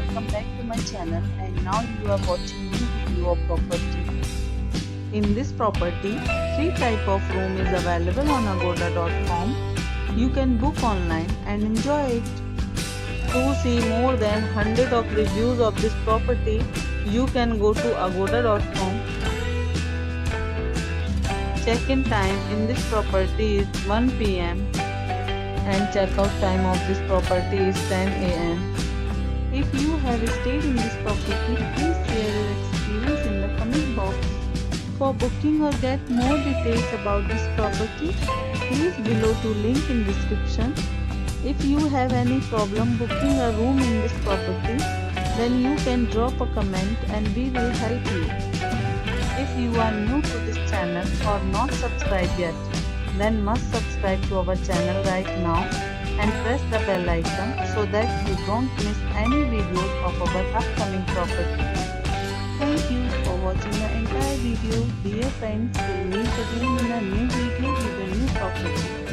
welcome back to my channel, and now you are watching new video of property. In this property, three type of room is available on agoda.com. You can book online and enjoy it. To see more than 100 of reviews of this property, you can go to agoda.com. Check-in time in this property is 1 p.m. and check-out time of this property is 10 a.m. If you have stayed in this property, please share your experience in the comment box. For booking or get more details about this property, please below to link in description. If you have any problem booking a room in this property, then you can drop a comment and we will help you. If you are new to this channel or not subscribed yet, then must subscribe to our channel right now and press the bell icon so that you don't miss any videos of our upcoming property. Thank you for watching the entire video. Dear friends, we'll meet again in a new video with a new property.